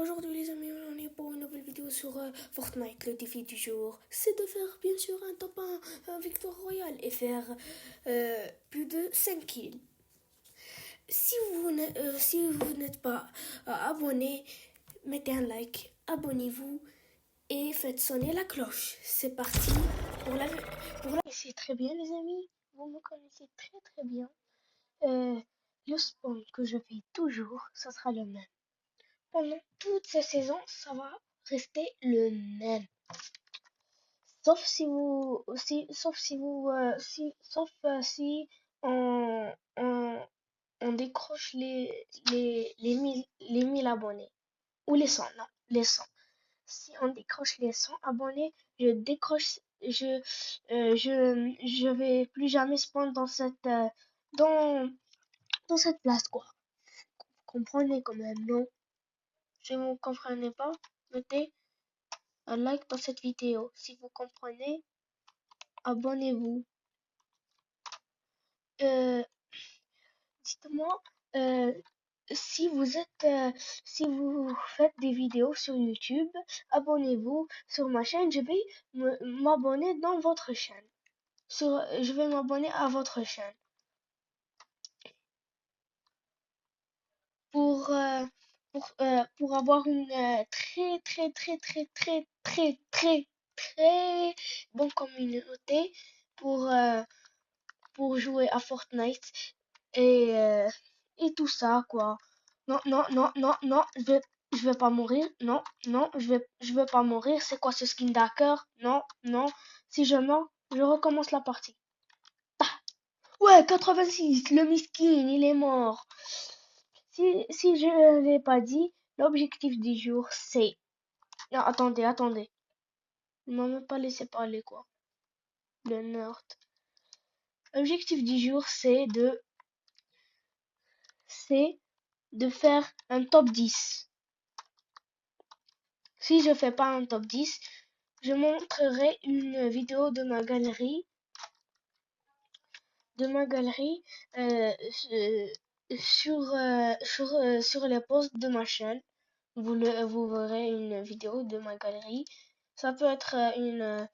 Aujourd'hui les amis, on est pour une nouvelle vidéo sur Fortnite. Le défi du jour, c'est de faire bien sûr un top 1 victoire royale et faire plus de 5 kills. Si vous n'êtes pas abonné, mettez un like, abonnez-vous et faites sonner la cloche. C'est parti pour la... C'est très bien les amis, vous me connaissez très très bien. Le spawn que je fais toujours, ça sera le même. Pendant toute cette saison, ça va rester le même. Sauf si on décroche les 1000 abonnés. Ou les 100, non, les 100. Si on décroche les 100 abonnés, je vais plus jamais spawn dans cette place, quoi. Vous comprenez quand même, non? Si vous ne comprenez pas, mettez un like dans cette vidéo. Si vous comprenez, abonnez-vous. Dites-moi si vous faites des vidéos sur YouTube, abonnez-vous sur ma chaîne. Je vais m'abonner dans votre chaîne. Je vais m'abonner à votre chaîne pour pour avoir une très bonne communauté pour jouer à Fortnite et tout ça, quoi. Non, non, non, non, non, je vais pas mourir. Non, non, je vais pas mourir. C'est quoi ce skin d'hacker? Non, non. Si je meurs, je recommence la partie. Ah, ouais, 86, le miskin, il est mort. Si je l'ai pas dit, l'objectif du jour, c'est... Non, attendez. Il m'a même pas laissé parler, quoi. Le nerd. L'objectif du jour, c'est de faire un top 10. Si je fais pas un top 10, je montrerai une vidéo de ma galerie euh, sur les posts de ma chaîne. Vous verrez une vidéo de ma galerie. Ça peut être une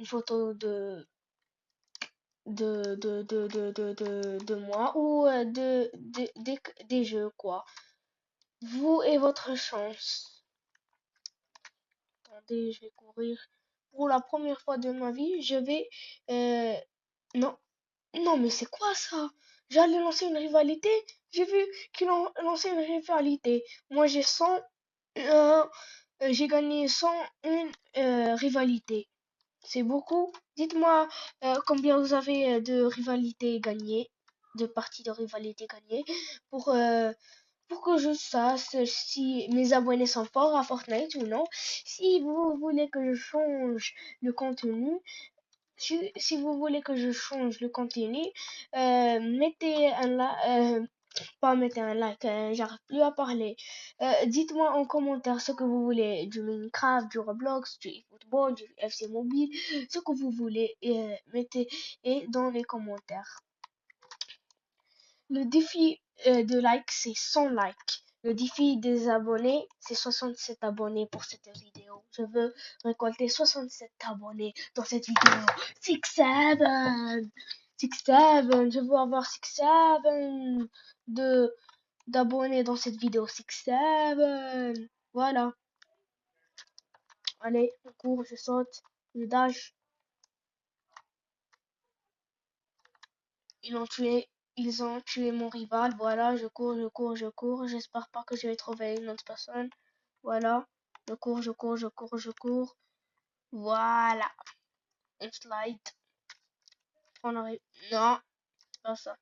photo de moi ou des jeux, quoi. Vous et votre chance. Attendez, je vais courir. Pour la première fois de ma vie, je vais... non, non, mais c'est quoi ça? J'allais lancer une rivalité. J'ai vu qu'ils ont lancé une rivalité. Moi, j'ai gagné 101 rivalités. C'est beaucoup. Dites-moi combien vous avez de rivalités gagnées, de parties de rivalité gagnées, pour, euh, pour que je sache si mes abonnés sont forts à Fortnite ou non. Si vous voulez que je change le contenu, si vous voulez que je change le contenu, mettez un like, pas mettez un like, j'arrive plus à parler. Dites-moi en commentaire ce que vous voulez, du Minecraft, du Roblox, du eFootball, du FC Mobile, ce que vous voulez, mettez dans les commentaires. Le défi de like, c'est 100 likes. Le défi des abonnés, c'est 67 abonnés pour cette vidéo. Je veux récolter 67 abonnés dans cette vidéo. 6-7! Je veux avoir 6-7 d'abonnés dans cette vidéo. 6-7! Voilà. Allez, je cours, je saute, je dash. Ils ont tué mon rival. Voilà, je cours. J'espère pas que je vais trouver une autre personne. Voilà, je cours. Voilà. Un slide. On arrive. Non, c'est pas ça.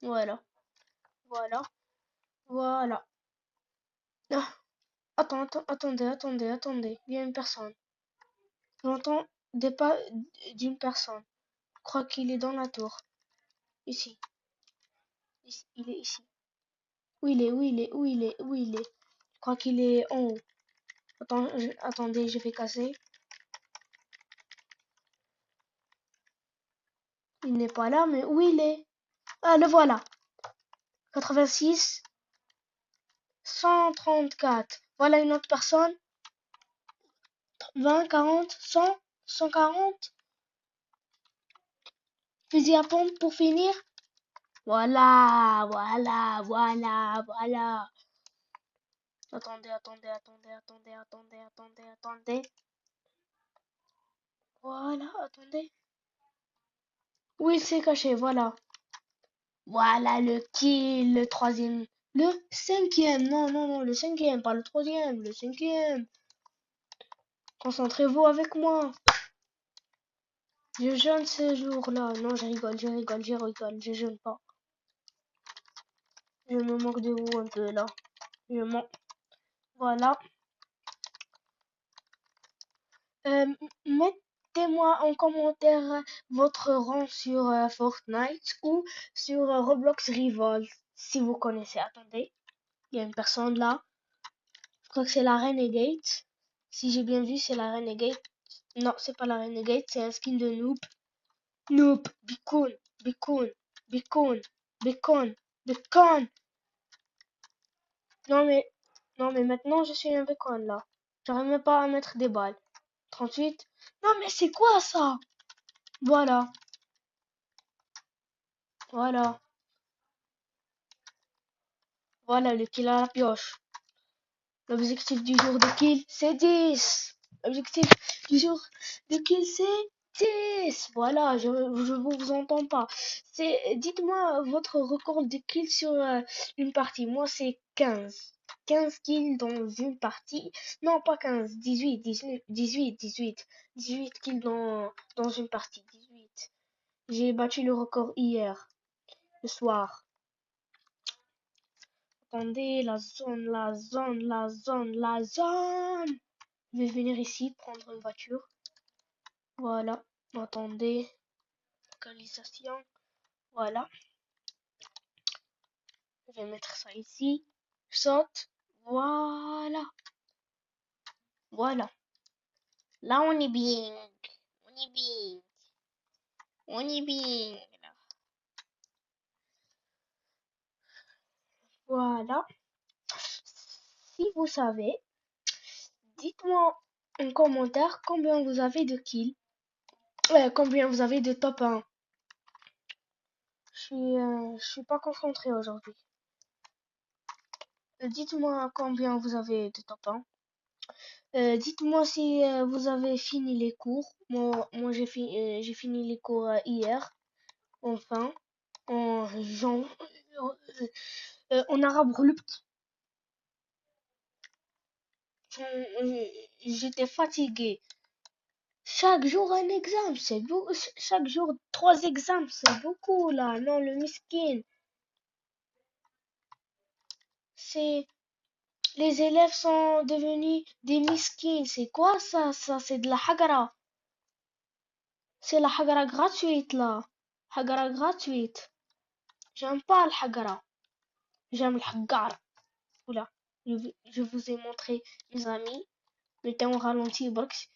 Voilà. Ah, attendez. Il y a une personne. J'entends des pas d'une personne. Je crois qu'il est dans la tour. Ici. Il est ici. Où il est? Je crois qu'il est en haut. Attendez, je vais casser. Il n'est pas là, mais où il est? Ah, le voilà. 86. 134. Voilà une autre personne. 20, 40, 100, 140. Fusil à pompe pour finir. Voilà, voilà, voilà, voilà. Attendez, attendez, attendez, attendez, attendez, attendez, attendez. Voilà, attendez. Oui, il s'est caché, voilà. Voilà le kill, le troisième. Le cinquième, non, non, non, le cinquième, pas le troisième, le cinquième. Concentrez-vous avec moi. Je jeûne ce jour-là. Non, je rigole, je rigole, je rigole, je jeûne pas. Je me moque de vous un peu là. Je mens. Voilà. Euh, Mettez-moi en commentaire votre rang sur Fortnite ou sur Roblox Revolt si vous connaissez. Attendez, il y a une personne là. Je crois que c'est la Renegade. Si j'ai bien vu, c'est la Renegade. Non, c'est pas la Renegade, c'est un skin de noob. Noob, Bicon, Bicon, Bicon, Bacon, Bacon. Non mais, non mais maintenant je suis un Bacon là. J'arrive même pas à mettre des balles. 38. Non mais c'est quoi ça? Voilà, voilà, voilà le kill à la pioche. L'objectif du jour de kill, c'est 10. L'objectif du jour de kill, c'est 10. Voilà, je vous entends pas. Dites-moi votre record de kill sur une partie. Moi, c'est 15. 15 kills dans une partie. Non, pas 15, 18, 18, 18, 18. 18 kills dans une partie. 18. J'ai battu le record hier, le soir. Attendez, la zone, la zone, la zone, la zone. Je vais venir ici prendre une voiture. Voilà. Attendez. Localisation. Voilà. Je vais mettre ça ici. Je saute. Voilà. Voilà. Là, on est bien. On est bien. On est bien. Voilà. Si vous savez, dites-moi en commentaire combien vous avez de kills. Combien vous avez de top 1. Je suis pas concentré aujourd'hui. Dites-moi combien vous avez de top 1. Dites-moi si vous avez fini les cours. Moi j'ai fini les cours hier, enfin, en, jan- en arabe brut. J'étais fatigué. Chaque jour un examen, c'est beaucoup. Chaque jour 3 examens, c'est beaucoup là. Non, le miskin. C'est Les élèves sont devenus des miskins. C'est quoi ça? Ça, c'est de la hagara. C'est la hagara gratuite là. Hagara gratuite. J'aime pas le hagara. J'aime le hagar. Oula. Je vous ai montré mes amis. Mettez en ralenti, box.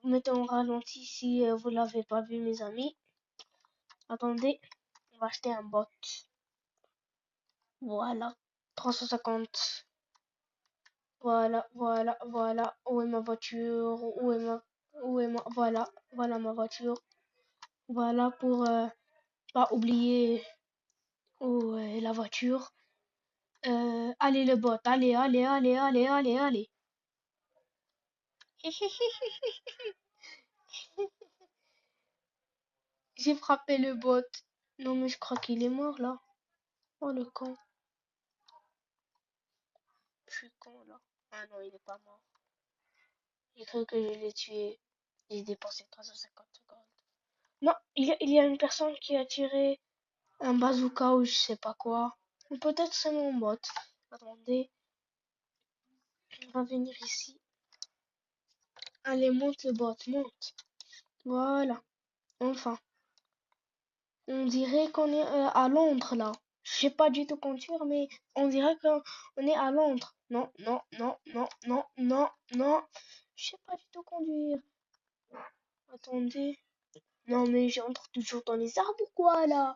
Mettez en ralenti si vous l'avez pas vu, mes amis. Attendez. On va acheter un bot. Voilà. 350. Voilà, voilà, voilà. Où est ma voiture? Voilà, voilà ma voiture. Voilà pour pas oublier où est la voiture. Allez le bot, allez, allez, allez, allez, allez, allez. J'ai frappé le bot. Non mais je crois qu'il est mort là. Oh le con. Je suis con là. Ah non, il est pas mort. J'ai cru que je l'ai tué. J'ai dépensé 350 secondes. Non, il y a une personne qui a tiré un bazooka ou je sais pas quoi. Ou peut-être c'est mon bot. Attendez, on va venir ici. Allez, monte le bot, monte. Voilà, enfin. On dirait qu'on est à Londres là. Je sais pas du tout conduire, mais on dirait qu'on est à Londres. Non, non, non, non, non, non, non. Je sais pas du tout conduire. Attendez. Non, mais j'entre toujours dans les arbres ou quoi là?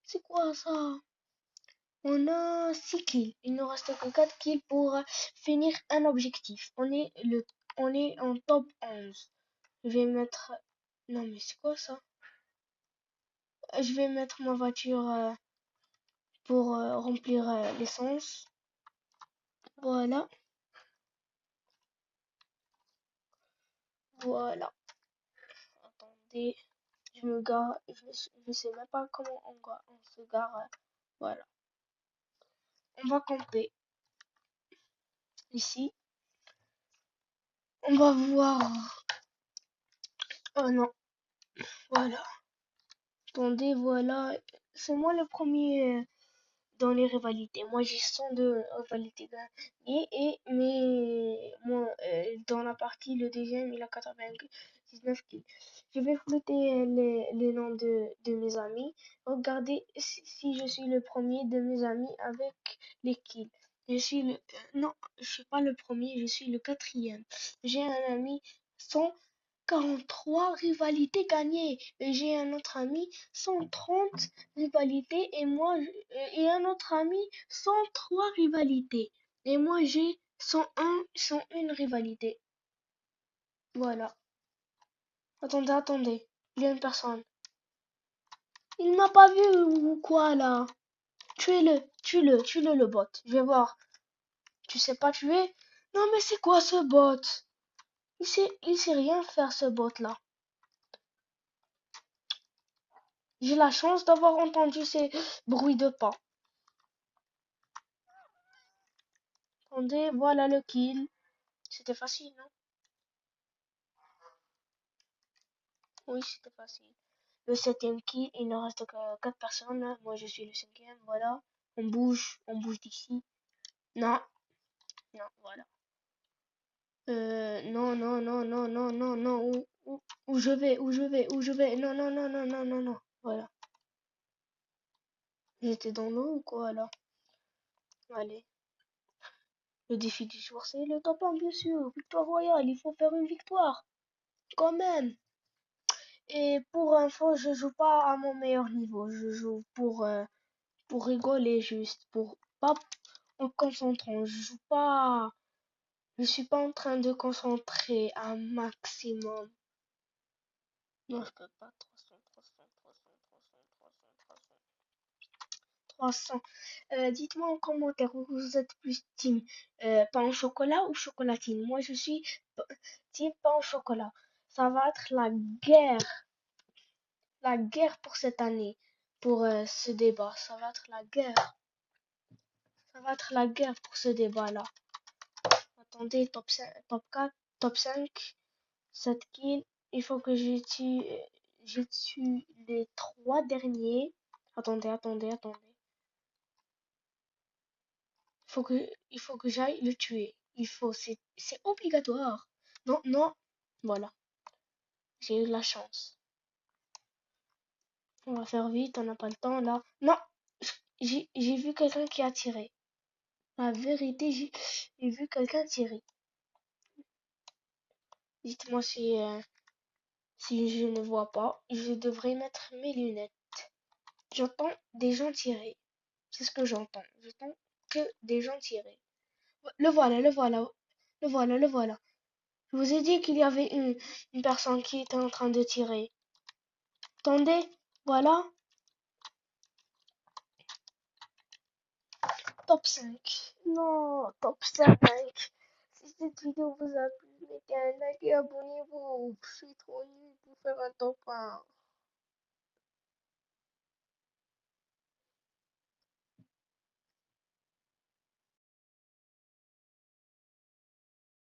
C'est quoi ça? On a 6 kills. Il nous reste que 4 kills pour finir un objectif. On est en top 11. Je vais mettre... Non mais c'est quoi ça? Je vais mettre ma voiture pour remplir l'essence. Voilà. Voilà. Attendez. Je me gare. Je sais même pas comment on se gare. Voilà. On va camper ici. On va voir. Oh non. Voilà. Attendez, voilà. C'est moi le premier dans les rivalités. Moi, j'ai 102 rivalités gagnées moi, dans la partie, le deuxième, il a 99 kills. Je vais flouter les noms de mes amis. Regardez si je suis le premier de mes amis avec les kills. Je suis non, je suis pas le premier, je suis le quatrième. J'ai un ami 143 rivalités gagnées. Et j'ai un autre ami 130 rivalités et un autre ami 103 rivalités. Et moi j'ai 101 rivalités. Voilà. Attendez. Il y a une personne. Il m'a pas vu ou quoi là? Tuez-le le bot. Je vais voir. Tu sais pas tuer? Non mais c'est quoi ce bot? Il sait rien faire ce bot là. J'ai la chance d'avoir entendu ces bruits de pas. Attendez, voilà le kill. C'était facile, non? Oui, c'était facile. Le septième kill, il ne reste que 4 personnes. Moi, je suis le cinquième, voilà. On bouge d'ici. Non, non, voilà. Non. Où je vais, où je vais. Non. Voilà. J'étais dans l'eau ou quoi, alors? Allez. Le défi du jour, c'est le top 1, bien sûr. Victoire royale, il faut faire une victoire. Quand même. Et pour info, je joue pas à mon meilleur niveau. Je joue pour rigoler juste, pour pas en concentrant. Je suis pas en train de concentrer un maximum. Non, je peux pas. 300. Dites-moi en commentaire où vous êtes plus team pain au chocolat ou chocolatine. Moi, je suis team pain au chocolat. Ça va être la guerre pour cette année, pour ce débat. Ça va être la guerre. Ça va être la guerre pour ce débat-là. Attendez, top 5, top 4, top 5, 7 kills. Il faut que je tue les 3 derniers. Attendez. Il faut que j'aille le tuer. C'est obligatoire. Non. Voilà, j'ai eu la chance. On va faire vite, on n'a pas le temps là. Non, j'ai vu quelqu'un qui a tiré. La vérité, j'ai vu quelqu'un tirer. Dites-moi si je ne vois pas. Je devrais mettre mes lunettes. J'entends des gens tirer. C'est ce que j'entends. J'entends que des gens tirer. Le voilà. Je vous ai dit qu'il y avait une personne qui était en train de tirer. Attendez, voilà. Top 5. Non, top 5. Si cette vidéo vous a plu, mettez un like et abonnez-vous. Je suis trop nul pour faire un top 1.